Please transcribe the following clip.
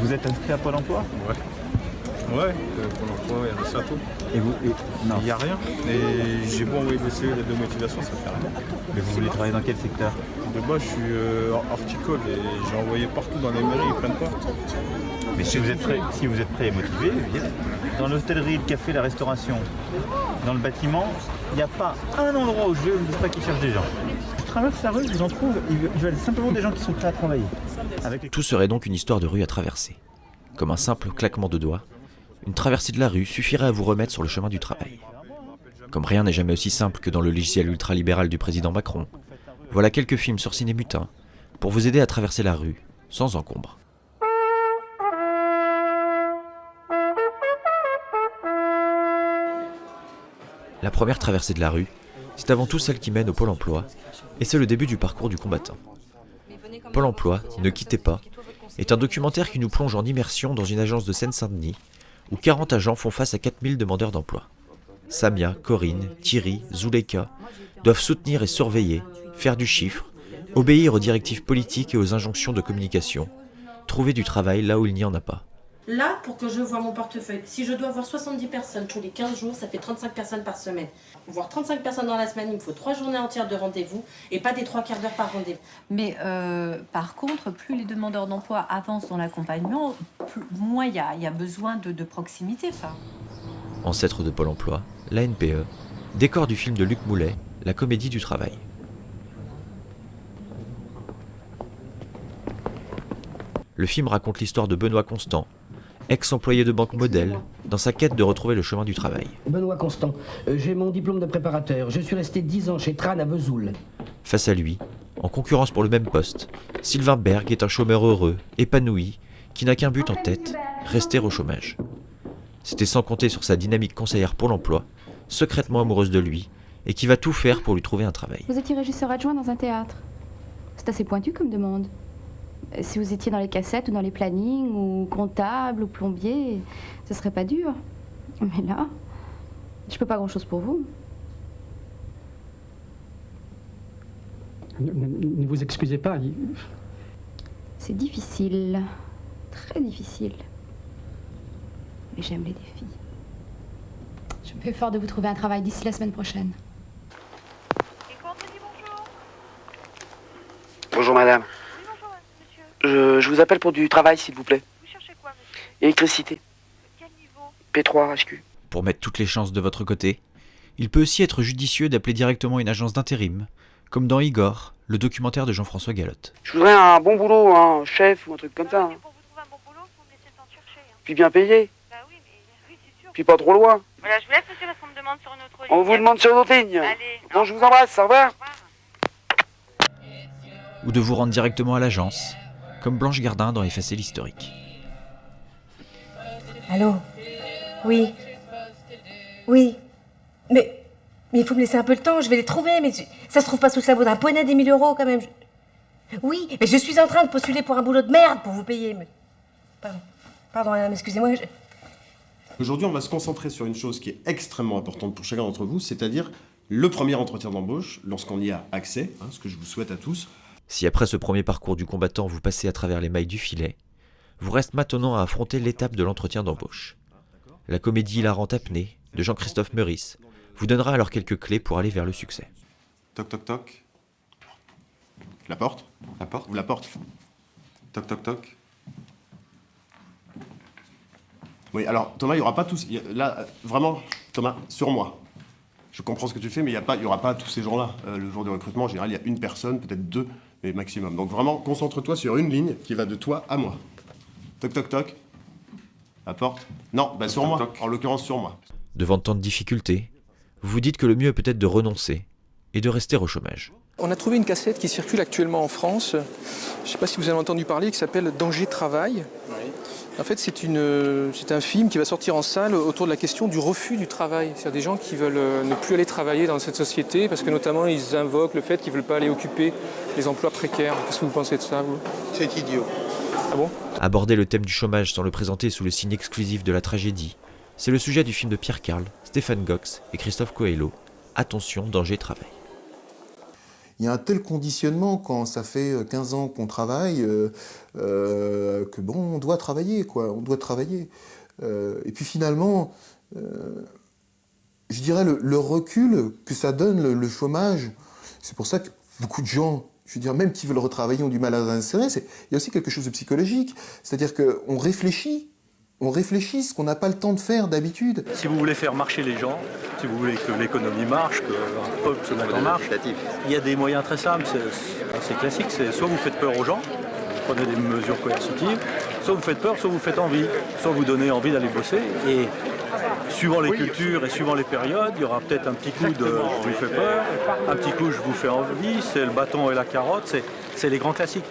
Vous êtes inscrit à Pôle emploi? Ouais, pour l'emploi, il y a ça tout. Et vous Non. Il n'y a rien. Et j'ai beau envoyer des CV, lettres de motivation, ça fait rien. Mais vous voulez travailler dans quel secteur? De base, je suis horticole et j'ai envoyé partout dans les mairies, ils ne prennent pas. Mais si vous êtes prêt et motivé, venez. Dans l'hôtellerie, le café, la restauration, dans le bâtiment, il n'y a pas un endroit où je ne dis pas qu'ils cherchent des gens. Je traverse la rue, je vous en trouve, ils veulent simplement des gens qui sont prêts à travailler. Tout serait donc une histoire de rue à traverser. Comme un simple claquement de doigts, une traversée de la rue suffirait à vous remettre sur le chemin du travail. Comme rien n'est jamais aussi simple que dans le logiciel ultralibéral du président Macron, voilà quelques films sur Ciné Mutin pour vous aider à traverser la rue sans encombre. La première traversée de la rue, c'est avant tout celle qui mène au Pôle emploi, et c'est le début du parcours du combattant. Pôle emploi, Ne quittez pas, est un documentaire qui nous plonge en immersion dans une agence de Seine-Saint-Denis, où 40 agents font face à 4000 demandeurs d'emploi. Samia, Corinne, Thierry, Zuleyka doivent soutenir et surveiller, faire du chiffre, obéir aux directives politiques et aux injonctions de communication, trouver du travail là où il n'y en a pas. Là, pour que je vois mon portefeuille, si je dois voir 70 personnes tous les 15 jours, ça fait 35 personnes par semaine. Pour voir 35 personnes dans la semaine, il me faut 3 journées entières de rendez-vous et pas des 3/4 d'heure par rendez-vous. Mais par contre, plus les demandeurs d'emploi avancent dans l'accompagnement, moins il y a besoin de proximité. Ancêtre de Pôle emploi, la NPE, décor du film de Luc Moulet, La comédie du travail. Le film raconte l'histoire de Benoît Constant, ex-employé de banque modèle, dans sa quête de retrouver le chemin du travail. Benoît Constant, j'ai mon diplôme de préparateur. Je suis resté 10 ans chez Tran à Vesoul. Face à lui, en concurrence pour le même poste, Sylvain Berg est un chômeur heureux, épanoui, qui n'a qu'un but en tête, rester au chômage. C'était sans compter sur sa dynamique conseillère pour l'emploi, secrètement amoureuse de lui, et qui va tout faire pour lui trouver un travail. Vous étiez régisseur adjoint dans un théâtre. C'est assez pointu comme demande. Si vous étiez dans les cassettes ou dans les plannings, ou comptable ou plombier, ce serait pas dur. Mais là, je peux pas grand-chose pour vous. Ne vous excusez pas. C'est difficile, très difficile. Mais j'aime les défis. Je me fais fort de vous trouver un travail d'ici la semaine prochaine. Bonjour madame. Oui, bonjour monsieur. Je vous appelle pour du travail s'il vous plaît. Vous cherchez quoi monsieur? Électricité. Quel niveau? P3 HQ. Pour mettre toutes les chances de votre côté, il peut aussi être judicieux d'appeler directement une agence d'intérim, comme dans Igor, le documentaire de Jean-François Galotte. Je voudrais un bon boulot, un chef ou un truc comme ça. Pour vous trouver un bon boulot, faut me laisser le temps de chercher. Puis bien payé. Bah oui, mais oui, c'est sûr. Puis pas trop loin. Voilà, je vous laisse monsieur parce qu'on me demande sur une autre ligne. On vous demande sur notre ligne. Allez. Bon, je vous embrasse, au revoir. Ou de vous rendre directement à l'agence, comme Blanche Gardin dans Effacer l'historique. Allô? Oui. Oui. Mais il faut me laisser un peu le temps, je vais les trouver, mais ça se trouve pas sous le sabot d'un poney des 1000 € quand même. Oui, mais je suis en train de postuler pour un boulot de merde pour vous payer. Mais... Pardon, madame, excusez-moi. Aujourd'hui, on va se concentrer sur une chose qui est extrêmement importante pour chacun d'entre vous, c'est-à-dire le premier entretien d'embauche, lorsqu'on y a accès, ce que je vous souhaite à tous. Si après ce premier parcours du combattant vous passez à travers les mailles du filet, vous reste maintenant à affronter l'étape de l'entretien d'embauche. La comédie hilarante Apnée, de Jean-Christophe Meurice, vous donnera alors quelques clés pour aller vers le succès. Toc toc toc. La porte? La porte? Ou la porte? Toc toc toc. Oui, alors Thomas, il n'y aura pas tous... Là, vraiment, Thomas, sur moi. Je comprends ce que tu fais, mais il n'y aura pas tous ces gens-là. Le jour du recrutement, en général, il y a une personne, peut-être deux, mais maximum. Donc vraiment, concentre-toi sur une ligne qui va de toi à moi. Toc toc toc. La porte? Non, bah sur moi, en l'occurrence sur moi. Devant tant de difficultés, vous vous dites que le mieux est peut-être de renoncer et de rester au chômage. On a trouvé une cassette qui circule actuellement en France, je ne sais pas si vous avez entendu parler, qui s'appelle Danger Travail. Oui. En fait, c'est un film qui va sortir en salle autour de la question du refus du travail. C'est-à-dire des gens qui veulent ne plus aller travailler dans cette société parce que notamment ils invoquent le fait qu'ils ne veulent pas aller occuper les emplois précaires. Qu'est-ce que vous pensez de ça, vous? C'est idiot. Ah bon? Aborder le thème du chômage sans le présenter sous le signe exclusif de la tragédie, c'est le sujet du film de Pierre Carl, Stéphane Gox et Christophe Coelho, Attention, danger, travail. il y a un tel conditionnement quand ça fait 15 ans qu'on travaille que bon, on doit travailler, quoi. On doit travailler. Et puis finalement, je dirais le recul que ça donne, le chômage, c'est pour ça que beaucoup de gens, je veux dire, même qui veulent retravailler, ont du mal à s'insérer. Il y a aussi quelque chose de psychologique. C'est-à-dire qu'on réfléchit. On réfléchit ce qu'on n'a pas le temps de faire d'habitude. Si vous voulez faire marcher les gens, si vous voulez que l'économie marche, qu'un peuple se mette en marche, il y a des moyens très simples, c'est assez classique. C'est soit vous faites peur aux gens, vous prenez des mesures coercitives, soit vous faites peur, soit vous faites envie, soit vous donnez envie d'aller bosser. Et suivant les cultures et suivant les périodes, il y aura peut-être un petit coup de je vous fais peur, un petit coup je vous fais envie, c'est le bâton et la carotte, c'est les grands classiques.